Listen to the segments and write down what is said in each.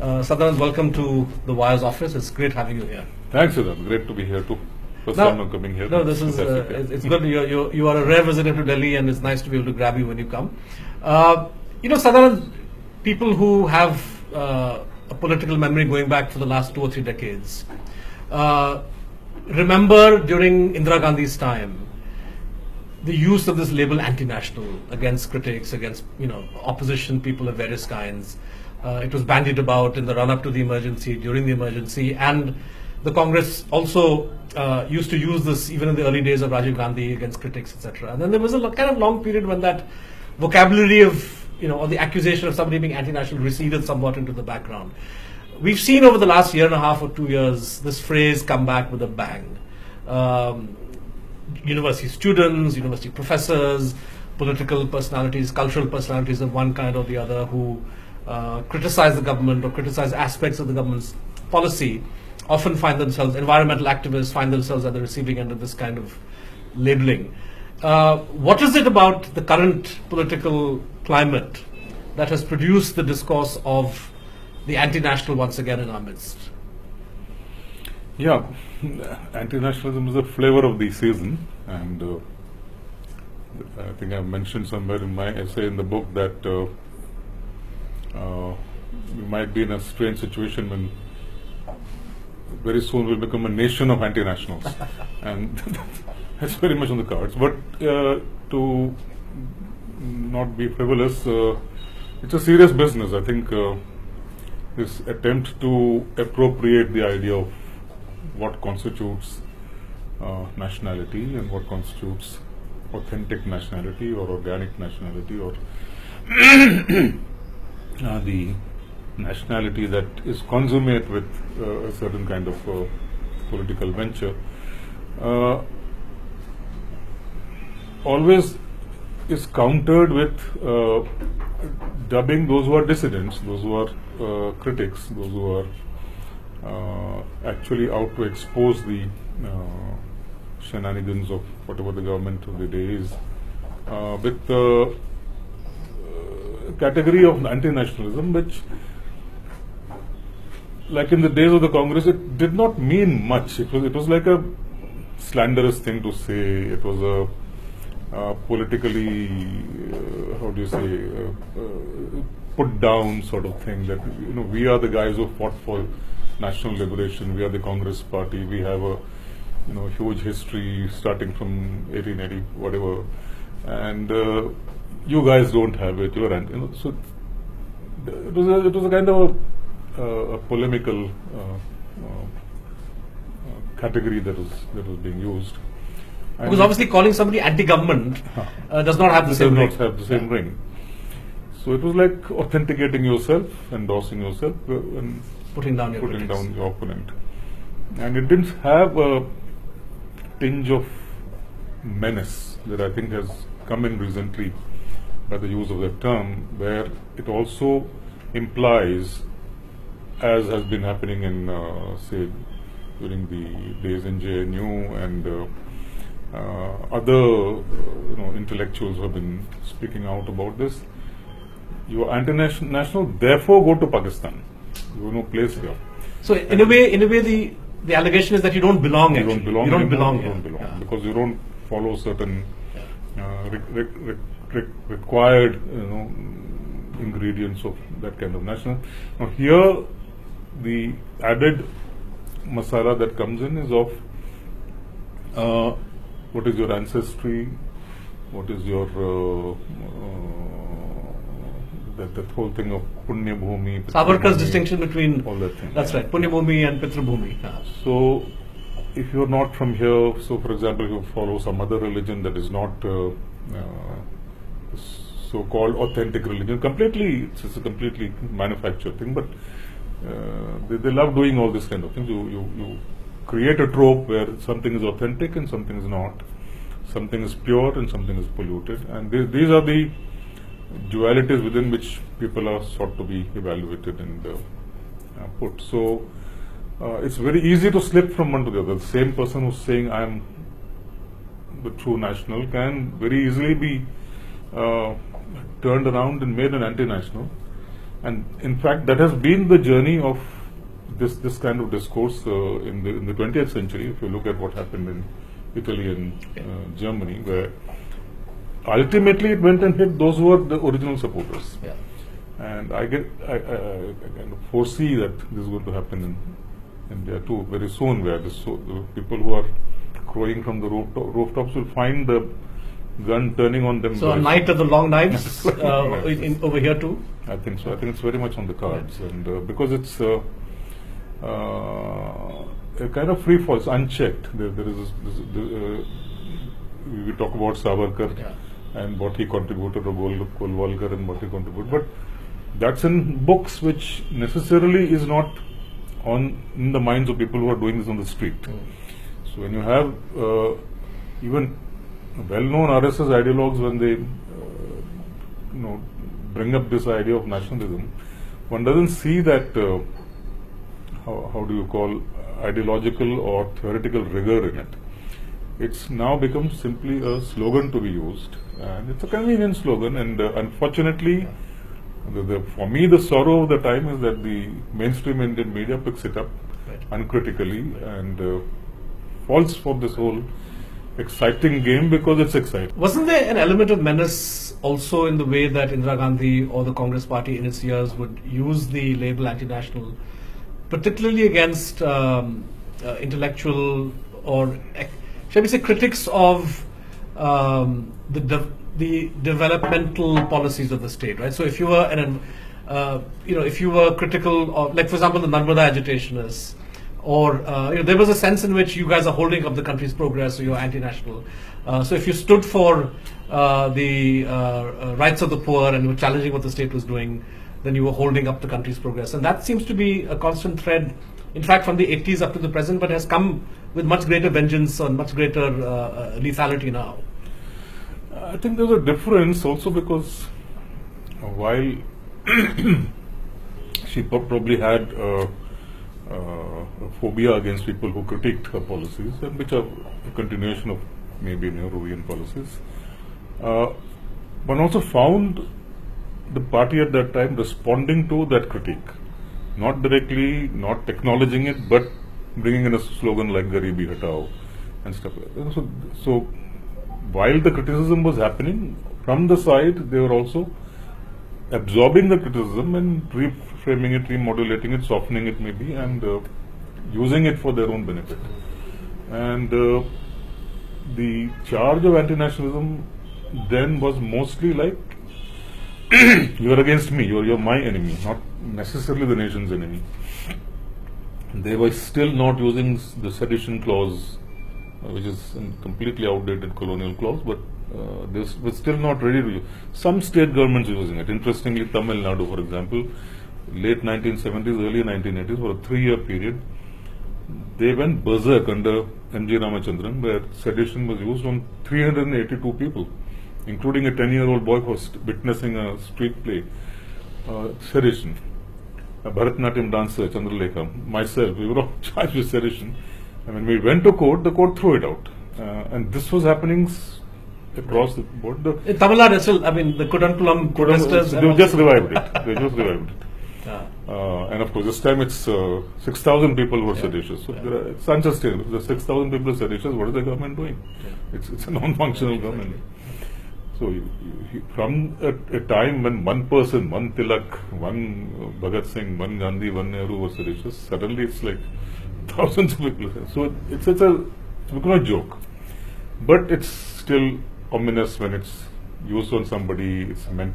Sadanand, welcome to the Wire's office. It's great having you here. Thanks, Siddharth. Great to be here too. First time I'm coming here. No, this is it's good. You are a rare visitor to Delhi, and it's nice to be able to grab you when you come. Sadanand, people who have a political memory going back for the last 2 or 3 decades remember during Indira Gandhi's time the use of this label anti-national against critics, against opposition people of various kinds. It was bandied about in the run-up to the emergency, during the emergency, and the Congress also used to use this even in the early days of Rajiv Gandhi against critics, etc. And then there was a kind of long period when that vocabulary of, or the accusation of somebody being anti-national receded somewhat into the background. We've seen over the last 1.5 or 2 years this phrase come back with a bang. University students, university professors, political personalities, cultural personalities of one kind or the other who criticize the government or criticize aspects of the government's policy often find themselves, environmental activists find themselves at the receiving end of this kind of labeling. What is it about the current political climate that has produced the discourse of the anti-national once again in our midst? Yeah, anti-nationalism is a flavor of the season, and I think I've mentioned somewhere in my essay in the book that we might be in a strange situation when very soon we'll become a nation of anti-nationals, and that's very much on the cards. But to not be frivolous, it's a serious business. I think this attempt to appropriate the idea of what constitutes nationality and what constitutes authentic nationality or organic nationality or the nationality that is consummate with a certain kind of political venture always is countered with dubbing those who are dissidents, those who are critics, those who are actually out to expose the shenanigans of whatever the government of the day is, with the category of anti-nationalism, which, like in the days of the Congress, it did not mean much. It was like a slanderous thing to say. It was a politically, how do you say, put down sort of thing that we are the guys who fought for national liberation. We are the Congress party. We have a huge history starting from 1880 whatever, and you guys don't have it. You are so it was a kind of a polemical category that was being used. Because obviously calling somebody anti-government does not have the same ring. Does not have the same ring. So it was like authenticating yourself, endorsing yourself, and putting down your opponent. And it didn't have a tinge of menace that I think has come in recently by the use of that term, where it also implies, as has been happening in, say, during the days in JNU and other intellectuals who have been speaking out about this. You are anti-national, therefore go to Pakistan. You have no place here. So in a way, the allegation is that you don't belong. You don't belong. You don't belong. Yeah. Because you don't follow certain required ingredients of that kind of national. Now here, the added masala that comes in is of what is your ancestry, what is your that whole thing of Punya Bhumi. Savarkar's distinction between all that thing. That's right, Punya Bhumi and Pitra Bhumi. So, if you are not from here, so for example, you follow some other religion that is not so-called authentic religion, it's a completely manufactured thing, but they love doing all this kind of things. You create a trope where something is authentic and something is not, something is pure and something is polluted, and these are the dualities within which people are sought to be evaluated and put. So it's very easy to slip from one to the other. The same person who's saying I am the true national can very easily be turned around and made an anti-national And in fact, that has been the journey of this kind of discourse in the 20th century. If you look at what happened in Italy and Germany, where ultimately it went and hit those who were the original supporters. Yeah. And I kind of foresee that this is going to happen in India too very soon, where the people who are crowing from the rooftops will find the gun turning on them. So a night of the long knives over here too? I think so. I think it's very much on the cards, and because it's a kind of free fall, it's unchecked. There is we talk about Savarkar and what he contributed, or Golwalkar and what he contributed, but that's in books, which necessarily is not in the minds of people who are doing this on the street. So when you have even well-known RSS ideologues, when they bring up this idea of nationalism, one doesn't see that how do you call ideological or theoretical rigor in it. It's now become simply a slogan to be used, and it's a convenient slogan. And unfortunately, for me, the sorrow of the time is that the mainstream Indian media picks it up uncritically and falls for this whole exciting game because it's exciting. Wasn't there an element of menace also in the way that Indira Gandhi or the Congress party in its years would use the label anti-national, particularly against intellectual or, shall we say, critics of the developmental policies of the state, right? So if you were if you were critical of, like for example, the Narmada agitationists, or there was a sense in which you guys are holding up the country's progress, so you're anti-national. So if you stood for the rights of the poor and were challenging what the state was doing, then you were holding up the country's progress. And that seems to be a constant thread, in fact, from the 80s up to the present, but has come with much greater vengeance and much greater lethality now. I think there's a difference also because while she probably had a phobia against people who critiqued her policies, and which are a continuation of maybe Nehruvian policies, one also found the party at that time responding to that critique, not directly, not acknowledging it, but bringing in a slogan like Garibi Hatao and stuff like that. So while the criticism was happening from the side, they were also absorbing the criticism and reframing it, remodulating it, softening it maybe, and using it for their own benefit. And the charge of anti-nationalism then was mostly like, you are against me, you're my enemy, not necessarily the nation's enemy. They were still not using the sedition clause, which is a completely outdated colonial clause, but this was still not ready to use. Some state governments are using it. Interestingly, Tamil Nadu, for example, late 1970s, early 1980s, for a 3-year period, they went berserk under M.G. Ramachandran, where sedition was used on 382 people, including a 10-year-old boy who was witnessing a street play. Sedition. A Bharatanatyam dancer, Chandralekha, myself, we were all charged with sedition. And when we went to court, the court threw it out. And this was happening across the board. In Tamil Nadu, still, the Kudankulam protesters. They just revived it. And of course, this time it's 6,000 people who were seditious. So it's unsustainable. The 6,000 people are seditious. What is the government doing? It's a non-functional government. So from a time when one person, one Tilak, one Bhagat Singh, one Gandhi, one Nehru was seditious, suddenly it's like thousands of people. So it's become a joke. But it's still ominous when it's used on somebody. It's meant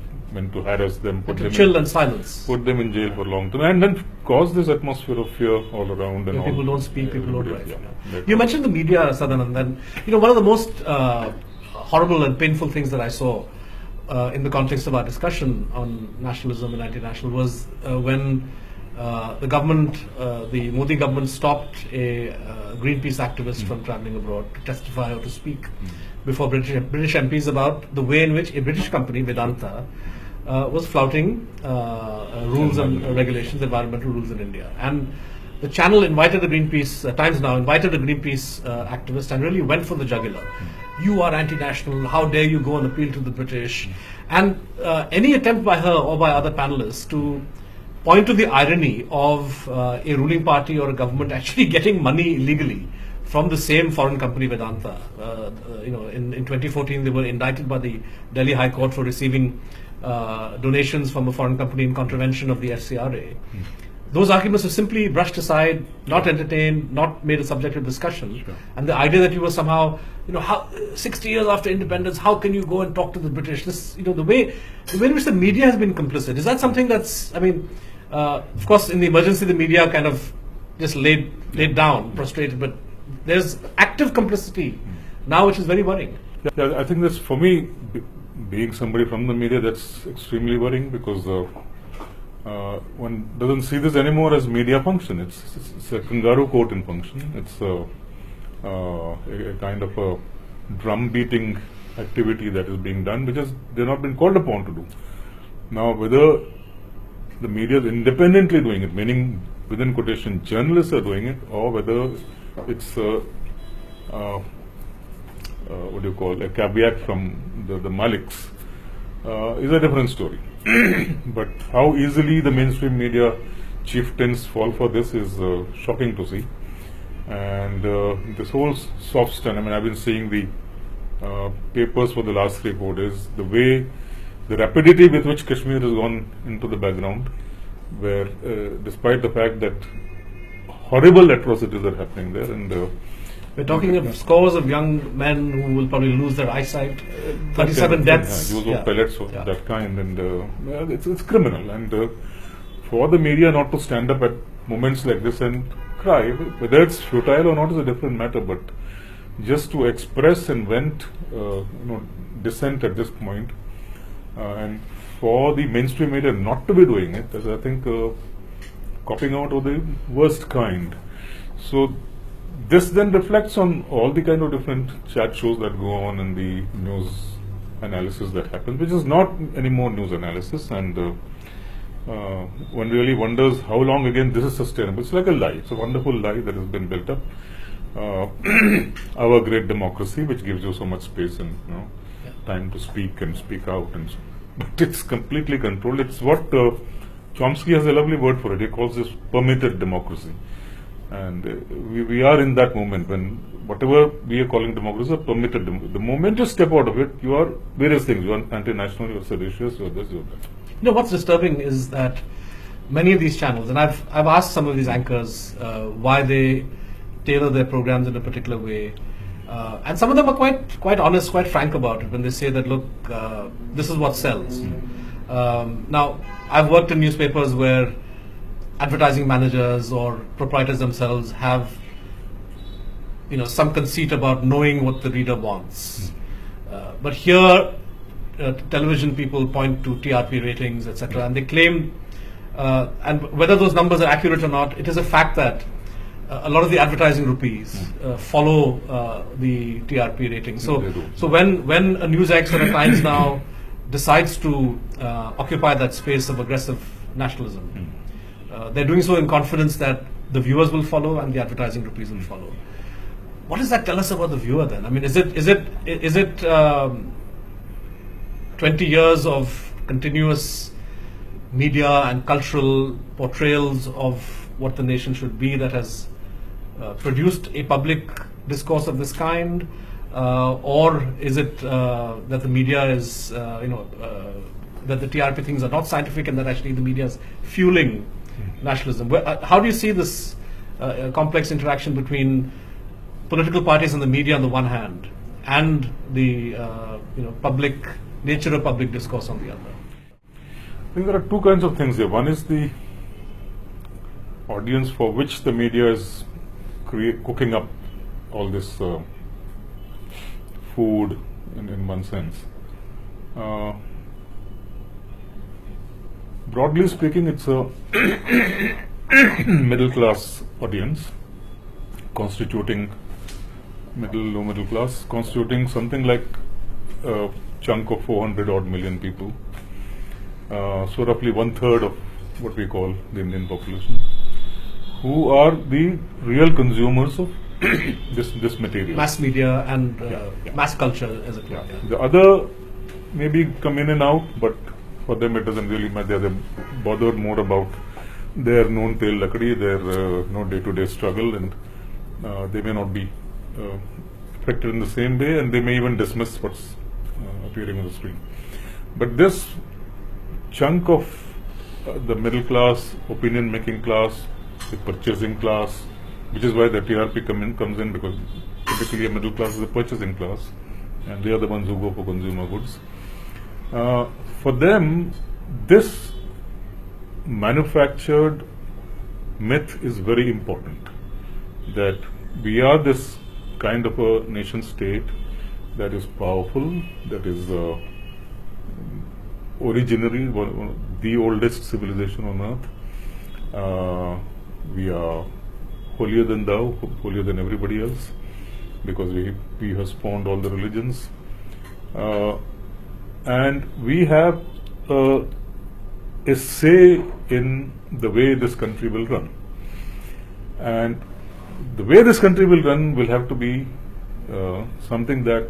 to harass them, put them in jail for a long time, and then cause this atmosphere of fear all around. And people don't speak, people don't write. You mentioned the media, Sadanand, and one of the most horrible and painful things that I saw in the context of our discussion on nationalism and anti-national was when the government, the Modi government, stopped a Greenpeace activist from travelling abroad to testify or to speak before British MPs about the way in which a British company, Vedanta, was flouting rules and regulations, environmental rules in India. And the channel invited the Greenpeace, Times Now invited the Greenpeace activist and really went for the jugular. You are anti-national, how dare you go and appeal to the British? And any attempt by her or by other panelists to point to the irony of a ruling party or a government actually getting money illegally from the same foreign company Vedanta. In 2014 they were indicted by the Delhi High Court for receiving donations from a foreign company in contravention of the FCRA. Those arguments were simply brushed aside, not entertained, not made a subject of discussion. Sure. And the idea that you were somehow, 60 years after independence, how can you go and talk to the British? This, the way in which the media has been complicit. Is that something that's, of course, in the emergency, the media kind of just laid down, prostrated, but there's active complicity now, which is very worrying. Yeah, I think that's, for me, being somebody from the media, that's extremely worrying, because one doesn't see this anymore as media function. It's a kangaroo court in function. It's a kind of a drum beating activity that is being done, which they're not been called upon to do. Now, whether the media is independently doing it, meaning within quotation journalists are doing it, or whether it's a caveat from the Maliks, is a different story. But how easily the mainstream media chieftains fall for this is shocking to see. And this whole soft stand, I've been seeing the papers for the last 3-4 days, the rapidity with which Kashmir has gone into the background, where despite the fact that horrible atrocities are happening there, and we're talking of scores of young men who will probably lose their eyesight, 37 deaths. Use of pellets of that kind, and it's criminal. And for the media not to stand up at moments like this and cry, whether it's futile or not is a different matter, but just to express and vent dissent at this point, and for the mainstream media not to be doing it, is, I think, copying out of the worst kind. So this then reflects on all the kind of different chat shows that go on and the news analysis that happens, which is not anymore news analysis, and one really wonders how long again this is sustainable. It's like a lie. It's a wonderful lie that has been built up. Our great democracy, which gives you so much space and time to speak and speak out, and so. But it's completely controlled. It's what Chomsky has a lovely word for it. He calls this permitted democracy. And we are in that moment when whatever we are calling democracy is permitted. The moment you step out of it, you are various things. You are anti-national, you are seditious, you are this, you are that. What's disturbing is that many of these channels, and I've asked some of these anchors why they tailor their programs in a particular way, and some of them are quite honest, quite frank about it when they say that, look, this is what sells. Now, I've worked in newspapers where advertising managers or proprietors themselves have some conceit about knowing what the reader wants. But here, television people point to TRP ratings, etc., and they claim, and whether those numbers are accurate or not, it is a fact that a lot of the advertising rupees follow the TRP ratings. So when a news anchor at Times Now decides to occupy that space of aggressive nationalism, they're doing so in confidence that the viewers will follow and the advertising rupees will follow. What does that tell us about the viewer then? I mean, is it 20 years of continuous media and cultural portrayals of what the nation should be that has produced a public discourse of this kind, or is it that the media is, that the TRP things are not scientific and that actually the media is fueling nationalism? How do you see this complex interaction between political parties and the media on the one hand, and the public nature of public discourse on the other? I think there are two kinds of things here. One is the audience for which the media is cooking up all this food in one sense. Broadly speaking, it's a middle class audience constituting low middle class, constituting something like a chunk of 400 odd million people. So roughly 1/3 of what we call the Indian population, who are the real consumers of this material. Mass media and mass culture as it were. The other maybe come in and out, but for them it doesn't really matter. They're bothered more about their known tel lakdi, their day-to-day struggle, and they may not be affected in the same way, and they may even dismiss what's appearing on the screen. But this chunk of the middle class, opinion-making class, the purchasing class, which is why the TRP comes in, because typically a middle class is a purchasing class, and they are the ones who go for consumer goods. For them, this manufactured myth is very important, that we are this kind of a nation state that is powerful, that is originally the oldest civilization on earth. We are holier than thou, holier than everybody else, because we have spawned all the religions, and we have a say in the way this country will run. And the way this country will run will have to be something that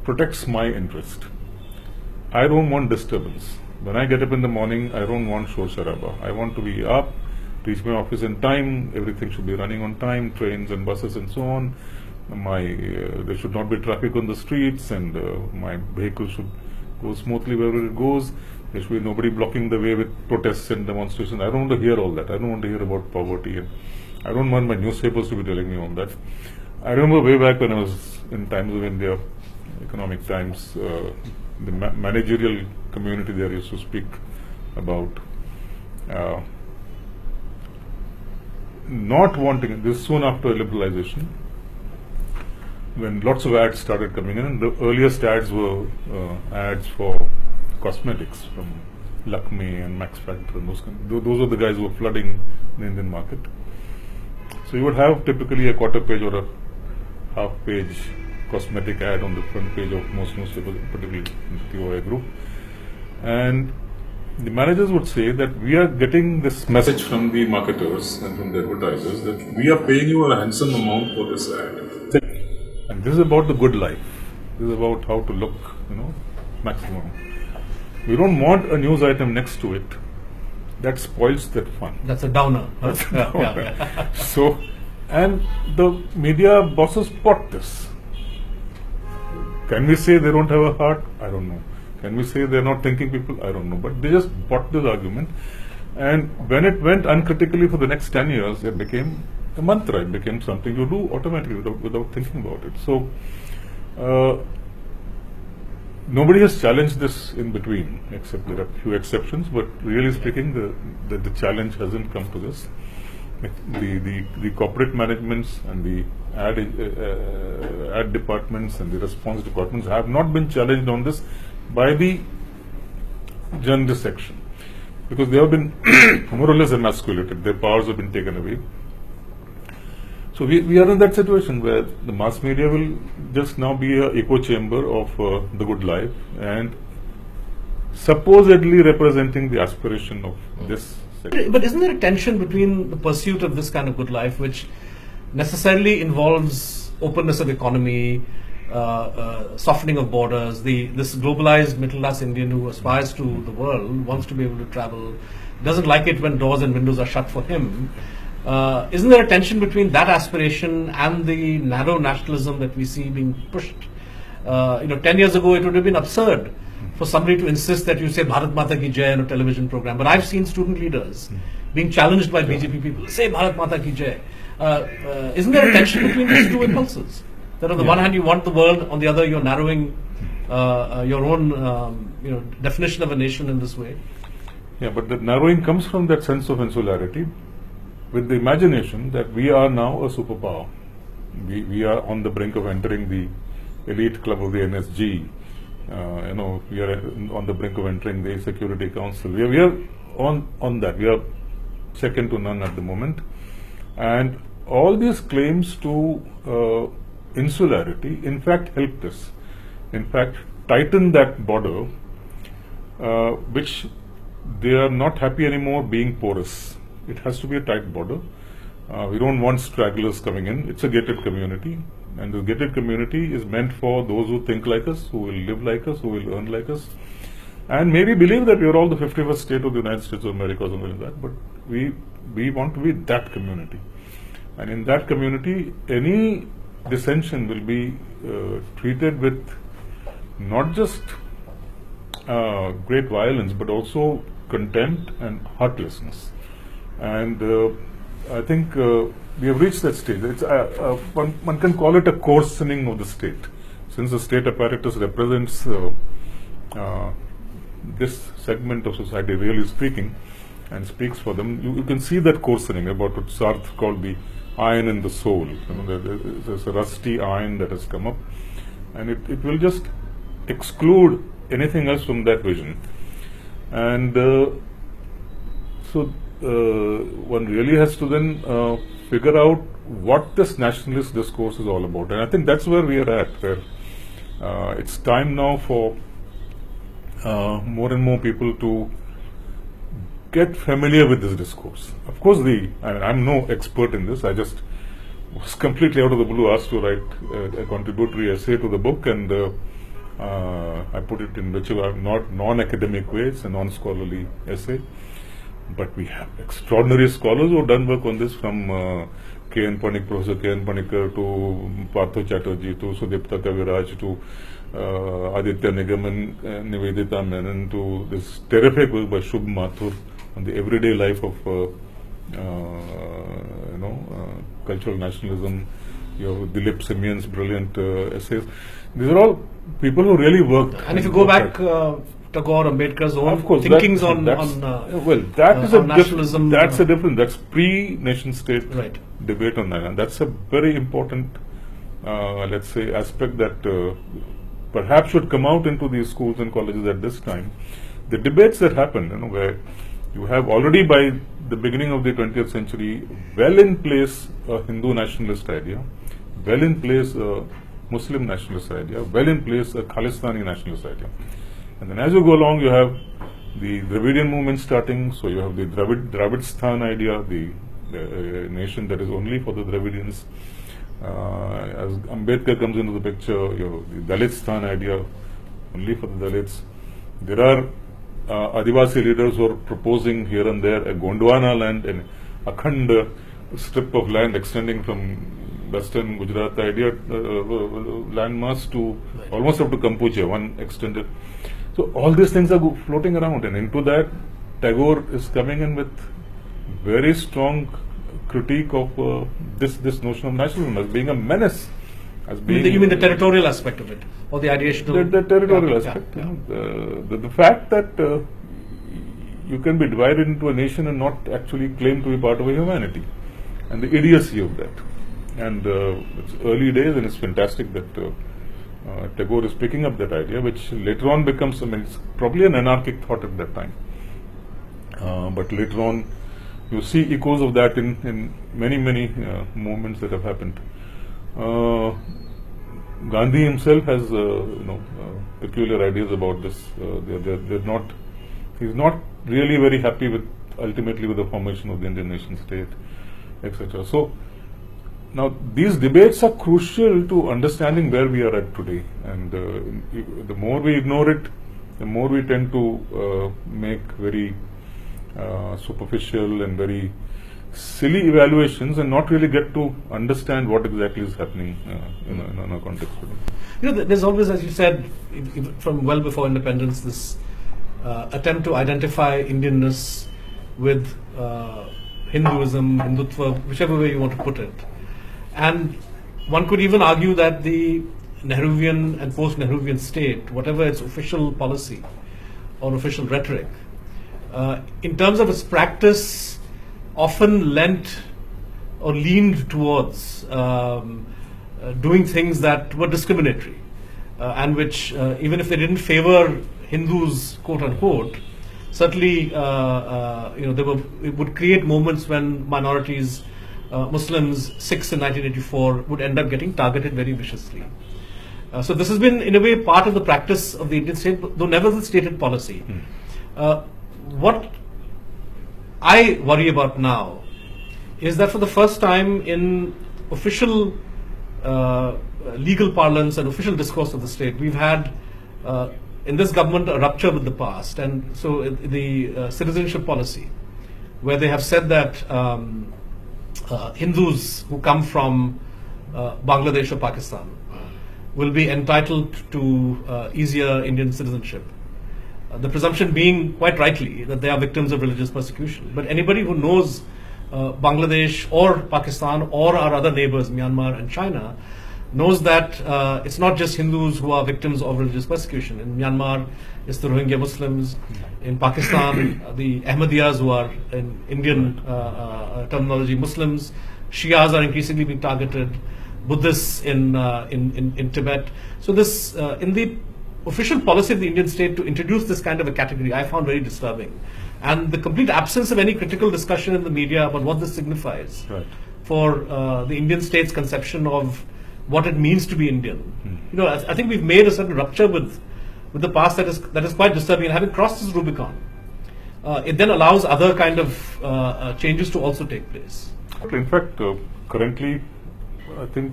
protects my interest. I don't want disturbance. When I get up in the morning, I don't want shor sharaba. I want to be up, reach my office in time, everything should be running on time, trains and buses and so on. There should not be traffic on the streets, and my vehicle should go smoothly wherever it goes. There should be nobody blocking the way with protests and demonstrations. I don't want to hear all that. I don't want to hear about poverty, and I don't want my newspapers to be telling me all that. I remember way back when I was in Times of India, Economic Times, the managerial community there used to speak about not wanting, this soon after liberalization, when lots of ads started coming in, and the earliest ads were ads for cosmetics from Lakme and Max Factor, and those are the guys who were flooding the Indian market. So you would have typically a quarter page or a half page cosmetic ad on the front page of most newspapers, particularly in the TOI group. And the managers would say that we are getting this message from the marketers and from the advertisers that we are paying you a handsome amount for this ad. And this is about the good life. This is about how to look, maximum. We don't want a news item next to it that spoils that fun. That's a downer. That's a downer. Yeah. So, and the media bosses spot this. Can we say they don't have a heart? I don't know. Can we say they're not thinking people? I don't know. But they just bought this argument. And when it went uncritically for the next 10 years, it became a mantra. It became something you do automatically without thinking about it. So, nobody has challenged this in between, except there are a few exceptions. But really speaking, the challenge hasn't come to this. The corporate managements and the ad departments and the response departments have not been challenged on this by the journalist section, because they have been more or less emasculated. Their powers have been taken away. So we are in that situation where the mass media will just now be an echo chamber of the good life, and supposedly representing the aspiration of this section. But isn't there a tension between the pursuit of this kind of good life, which necessarily involves openness of economy, softening of borders, this globalized middle class Indian who aspires to the world, wants to be able to travel, doesn't like it when doors and windows are shut for him. Isn't there a tension between that aspiration and the narrow nationalism that we see being pushed? 10 years ago it would have been absurd for somebody to insist that you say Bharat Mata Ki Jai in a television program. But I've seen student leaders being challenged by BJP people, say Bharat Mata Ki Jai. Isn't there a tension between these two impulses? That on the one hand you want the world, on the other you're narrowing your own definition of a nation in this way? Yeah, but the narrowing comes from that sense of insularity, with the imagination that we are now a superpower. We are on the brink of entering the elite club of the NSG. We are on the brink of entering the Security Council. We are on that. We are second to none at the moment. And all these claims to insularity, in fact, helped us. In fact, tighten that border, which they are not happy anymore being porous. It has to be a tight border. We don't want stragglers coming in. It's a gated community. And the gated community is meant for those who think like us, who will live like us, who will earn like us. and maybe believe that we are all the 51st state of the United States of America or something like that, but we want to be that community. And in that community, any dissension will be treated with not just great violence, but also contempt and heartlessness. And I think we have reached that stage. It's, one can call it a coarsening of the state. Since the state apparatus represents this segment of society, really speaking, and speaks for them, you can see that coarsening, about what Siddharth called the iron in the soul. There's a rusty iron that has come up, and it will just exclude anything else from that vision. And so one really has to then figure out what this nationalist discourse is all about. And I think that's where we are at, where it's time now for more and more people to get familiar with this discourse. Of course, I'm no expert in this. I just was completely out of the blue asked to write a contributory essay to the book, and I put it in which not non-academic way. It's a non-scholarly essay, but we have extraordinary scholars who have done work on this, from Professor K.N. Panikkar to Partho Chatterjee to Sudipta Kaviraj to Aditya Nigam and Nivedita Menon, to this terrific work by Shubh Mathur on the everyday life of cultural nationalism. You have Dilip Simian's brilliant essays. These are all people who really worked. And if you go back, Tagore, Ambedkar's own thinkings on nationalism. That's a different. That's pre-nation state debate on that, and that's a very important, let's say, aspect that perhaps should come out into these schools and colleges at this time. The debates that happen, where you have already by the beginning of the 20th century well in place a Hindu nationalist idea, well in place a Muslim nationalist idea, well in place a Khalistani nationalist idea. And then as you go along, you have the Dravidian movement starting, so you have the Dravidstan idea, the nation that is only for the Dravidians. As Ambedkar comes into the picture, you have the Dalitstan idea, only for the Dalits. There are Adivasi leaders who are proposing here and there a Gondwana land, an Akhand strip of land extending from western Gujarat, the idea landmass to almost up to Kampuchea, one extended. So all these things are floating around, and into that Tagore is coming in with very strong critique of this notion of nationalism as being a menace. As being you mean the territorial aspect of it, or the ideational? The territorial aspect. The fact that you can be divided into a nation and not actually claim to be part of a humanity, and the idiocy of that. And it's early days, and it's fantastic that Tagore is picking up that idea, which later on becomes, it's probably an anarchic thought at that time. But later on, you see echoes of that in many movements that have happened. Gandhi himself has peculiar ideas about this. He's not really very happy ultimately with the formation of the Indian nation state, etc. So now these debates are crucial to understanding where we are at today, and the more we ignore it, the more we tend to make very superficial and very silly evaluations and not really get to understand what exactly is happening in a context today. There's always, as you said, from well before independence, this attempt to identify Indianness with Hinduism, Hindutva, whichever way you want to put it. And one could even argue that the Nehruvian and post-Nehruvian state, whatever its official policy or official rhetoric, in terms of its practice, often lent or leaned towards doing things that were discriminatory and which, even if they didn't favor Hindus, quote unquote, certainly it would create moments when minorities, Muslims, Sikhs in 1984 would end up getting targeted very viciously. So this has been in a way part of the practice of the Indian state, though never the stated policy. What I worry about now is that for the first time in official legal parlance and official discourse of the state, we've had in this government a rupture with the past, and so the citizenship policy, where they have said that Hindus who come from Bangladesh or Pakistan will be entitled to easier Indian citizenship. The presumption being, quite rightly, that they are victims of religious persecution. But anybody who knows Bangladesh or Pakistan or our other neighbors, Myanmar and China, knows that it's not just Hindus who are victims of religious persecution. In Myanmar, it's the Rohingya Muslims. In Pakistan, the Ahmadiyas, who are in Indian terminology Muslims. Shias are increasingly being targeted. Buddhists in Tibet. So this, in the official policy of the Indian state to introduce this kind of a category, I found very disturbing. And the complete absence of any critical discussion in the media about what this signifies for the Indian state's conception of what it means to be Indian. You know, I think we've made a certain rupture with the past that is quite disturbing. And having crossed this Rubicon, it then allows other kind of changes to also take place. In fact, currently, I think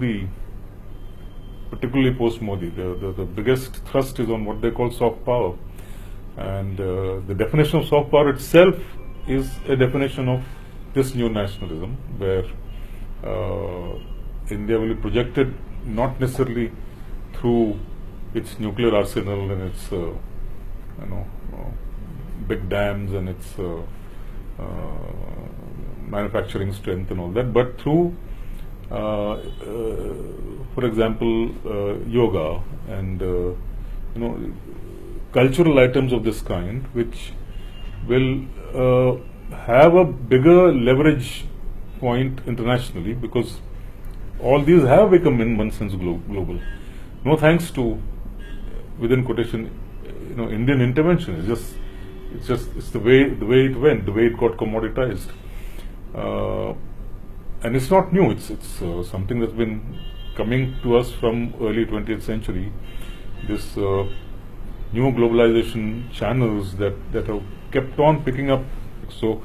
particularly post-Modi, the biggest thrust is on what they call soft power. And the definition of soft power itself is a definition of this new nationalism, where India will be projected not necessarily through its nuclear arsenal and its big dams and its manufacturing strength and all that, but through for example, yoga and cultural items of this kind, which will have a bigger leverage point internationally, because all these have become in one sense global. No thanks to, within quotation, Indian intervention. It's the way it went, the way it got commoditized. And it's not new. It's something that's been coming to us from early 20th century. This new globalization channels that have kept on picking up. So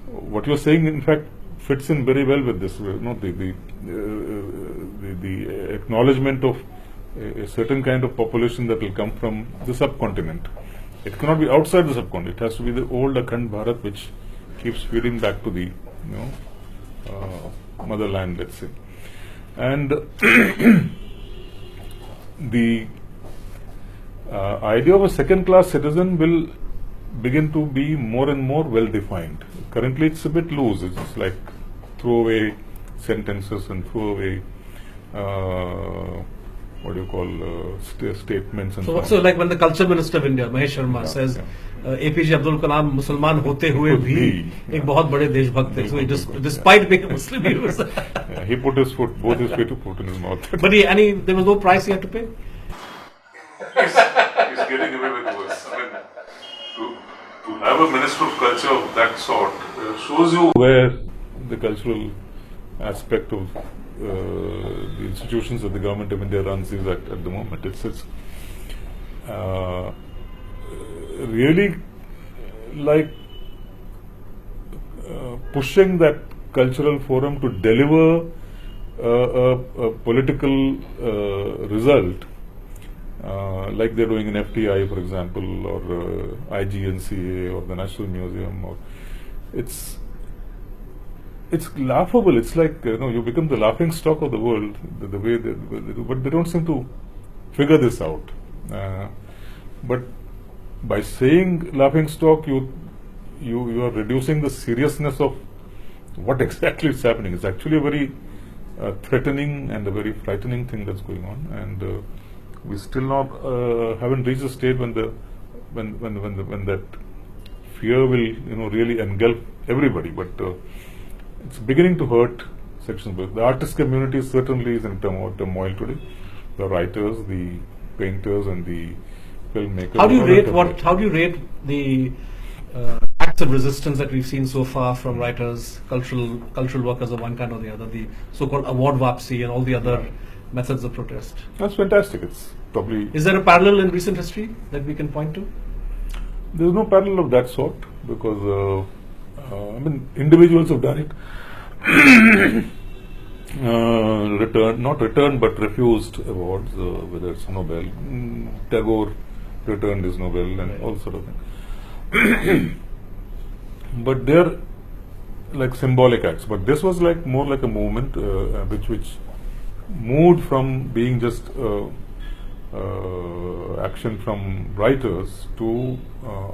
what you're saying, in fact, fits in very well with this. The acknowledgement of a certain kind of population that will come from the subcontinent. It cannot be outside the subcontinent. It has to be the old Akhand Bharat, which keeps feeding back to the motherland, let's say. And the idea of a second-class citizen will begin to be more and more well-defined. Currently, it's a bit loose. It's like throwaway sentences and throwaway statements and so like when the culture minister of India, Mahesh Sharma, says APJ Abdul Kalam Musliman hote hue bhi ek bahut bade deshbhakt the. So despite being a Muslim, he was he put his foot, both his feet in his mouth. But there was no price he had to pay. He's getting away with worse. I mean, to have a minister of culture of that sort shows you where the cultural aspect of the institutions that the government of India runs is at the moment. It's really like pushing that cultural forum to deliver a political result, like they're doing in FTI, for example, or IGNCA or the National Museum. Or it's laughable. It's like you become the laughing stock of the world. The way they do, but they don't seem to figure this out. But by saying laughing stock, you are reducing the seriousness of what exactly is happening. It's actually a very threatening and a very frightening thing that's going on, and we still not haven't reached a state when that fear will really engulf everybody. But it's beginning to hurt sections. But the artist community certainly is in turmoil today. The writers, the painters, and the filmmakers. How do you rate the acts of resistance that we've seen so far from writers, cultural workers of one kind or the other, the so-called award vapsi and all the other methods of protest? That's fantastic. It's probably. Is there a parallel in recent history that we can point to? There's no parallel of that sort, because individuals have done it. Not returned, but refused awards, whether it's Nobel. Tagore returned his Nobel and all sort of things. But they're like symbolic acts. But this was like more like a movement which moved from being just action from writers to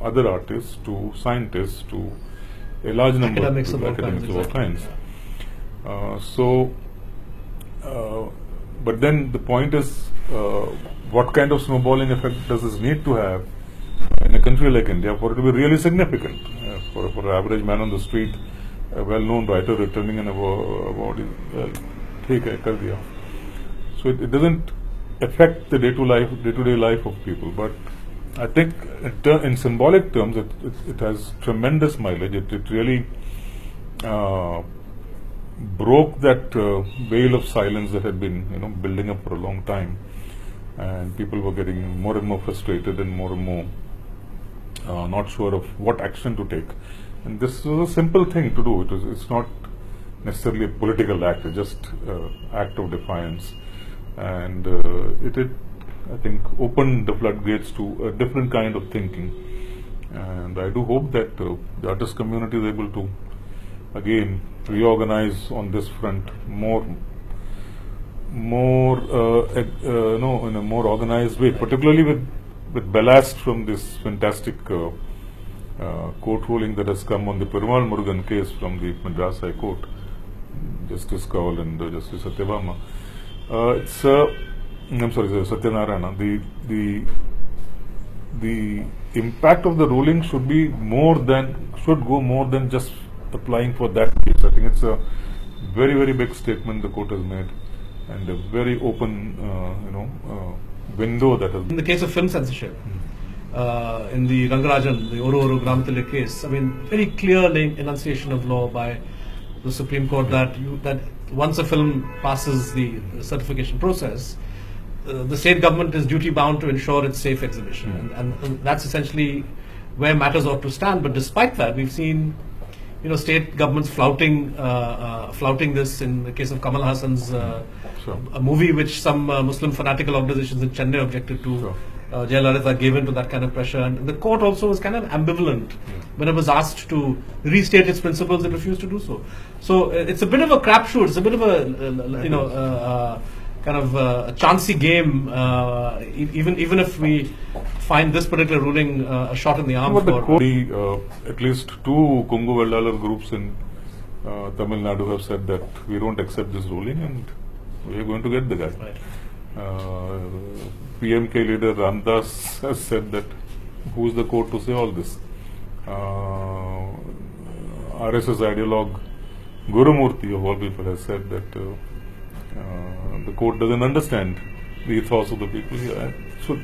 other artists, to scientists, to a large number of academics of all kinds. But then the point is, what kind of snowballing effect does this need to have in a country like India for it to be really significant? For an average man on the street, a well-known writer returning an award, take kar diya. So it doesn't affect the day-to-day life of people. But I think in symbolic terms, it has tremendous mileage. It really broke that veil of silence that had been building up for a long time, and people were getting more and more frustrated and more not sure of what action to take. And this was a simple thing to do. It's not necessarily a political act; it's just act of defiance, and it I think opened the floodgates to a different kind of thinking. And I do hope that the artist community is able to again reorganize on this front in a more organized way, particularly with ballast from this fantastic court ruling that has come on the Perumal Murugan case from the Madras High Court, Justice Kaul and Justice Satyabama. Satyanarayana. The impact of the ruling should go more than just applying for that case. I think it's a very, very big statement the court has made, and a very open, window that has. In the case of film censorship, in the Rangarajan, the Oru Gramatile case, I mean, very clear enunciation of law by the Supreme Court that once a film passes the certification process, the state government is duty bound to ensure its safe exhibition, and that's essentially where matters ought to stand. But despite that, we've seen state governments flouting this. In the case of Kamal Hassan's a movie which some Muslim fanatical organizations in Chennai objected to, Sure. Jayalalitha gave in to that kind of pressure, and the court also was kind of ambivalent when it was asked to restate its principles. It refused to do so. So it's a bit of a crapshoot. It's a bit of a kind of a chancy game. Even if we find this particular ruling a shot in the arm. But the court, at least two Kongu Veldalar groups in Tamil Nadu have said that we don't accept this ruling and we are going to get the guy. Right. PMK leader Ramdas has said that who is the court to say all this? RSS ideologue Gurumurthy of all people has said that the court doesn't understand the ethos of the people here. So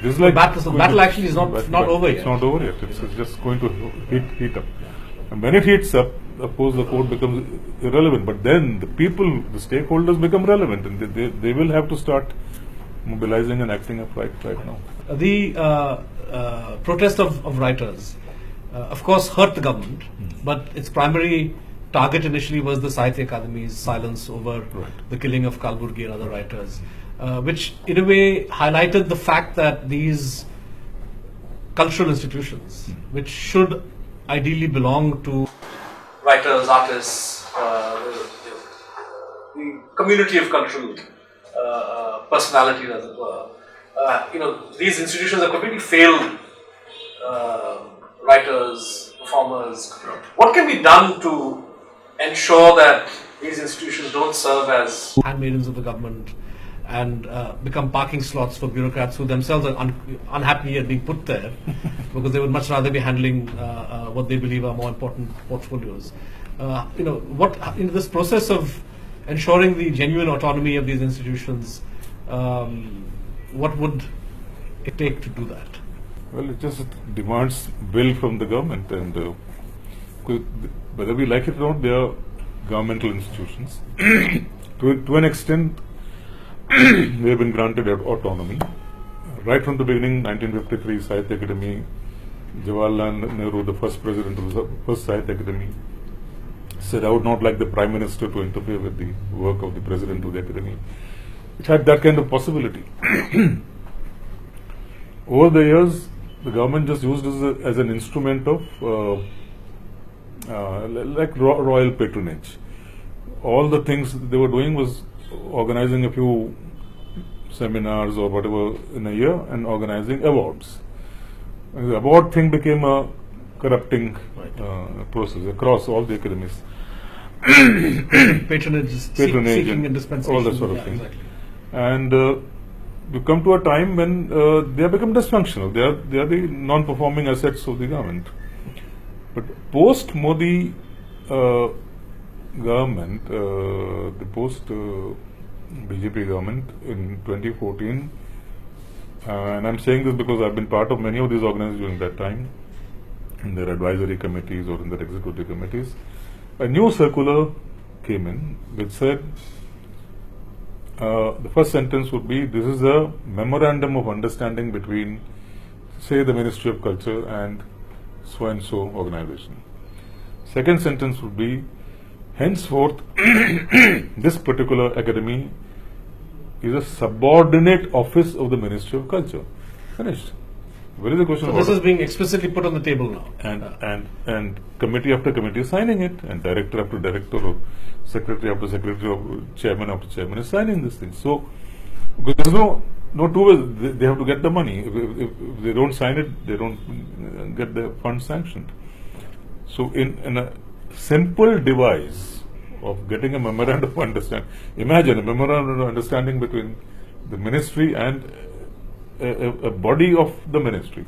this is like the battle actually is not over yet. It's not over yet. It's just going to heat up. And when it heats up, of course, the court becomes irrelevant. But then the people, the stakeholders become relevant, and they will have to start mobilizing and acting up right now. The protest of writers, of course, hurt the government, but its primary target initially was the Sahitya Akademi's silence over the killing of Kalburgi and other writers, which in a way highlighted the fact that these cultural institutions, which should ideally belong to writers, artists, the community of cultural personalities, as it were, these institutions have completely failed writers, performers. What can be done to ensure that these institutions don't serve as handmaidens of the government and become parking slots for bureaucrats who themselves are unhappy at being put there because they would much rather be handling what they believe are more important portfolios. This process of ensuring the genuine autonomy of these institutions, what would it take to do that? Well, it just demands will from the government, and whether we like it or not, they are governmental institutions. To an extent, they have been granted autonomy. Right from the beginning, 1953, Sahitya Academy, Jawaharlal Nehru, the first president of the first Sahitya Academy, said, I would not like the Prime Minister to interfere with the work of the President of the Academy. It had that kind of possibility. over the years, the government just used as an instrument of like royal patronage. All the things they were doing was organizing a few seminars or whatever in a year and organizing awards. And the award thing became a corrupting process across all the academies. Patronage, seeking and dispensation. All that sort of thing. Exactly. And you come to a time when they have become dysfunctional. They are the non-performing assets of the government. But post-Modi government, the post-BJP government in 2014, and I'm saying this because I've been part of many of these organizations during that time, in their advisory committees or in their executive committees, a new circular came in which said, the first sentence would be, this is a memorandum of understanding between, say, the Ministry of Culture and so-and-so organization. Second sentence would be, henceforth, this particular academy is a subordinate office of the Ministry of Culture. Finished. Where is the question? So this is being explicitly put on the table now. And committee after committee is signing it, and director after director, or secretary after secretary, or chairman after chairman is signing this thing. So, because there's no two ways, they have to get the money. If they don't sign it, they don't get the fund sanctioned. So, in a simple device of getting a memorandum of understanding, imagine a memorandum of understanding between the ministry and a body of the ministry.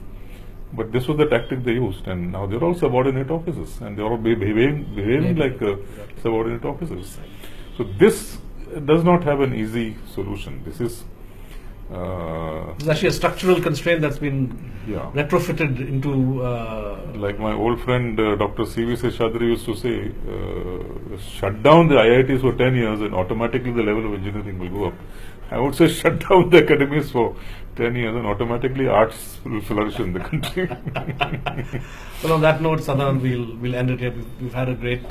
But this was the tactic they used, and now they're all subordinate officers, and they're all behaving like subordinate officers. So this does not have an easy solution. This is it's actually a structural constraint that's been retrofitted into. Like my old friend Dr. C.V. Seshadri used to say, shut down the IITs for 10 years and automatically the level of engineering will go up. I would say shut down the academies for 10 years and automatically arts will flourish in the country. Well, on that note, Sadanand, we'll end it here. We've had a great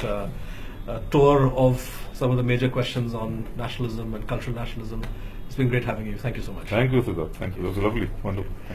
tour of some of the major questions on nationalism and cultural nationalism. It's been great having you. Thank you so much. Thank you, Siddharth. Thank you. It was lovely. Wonderful. Thank you.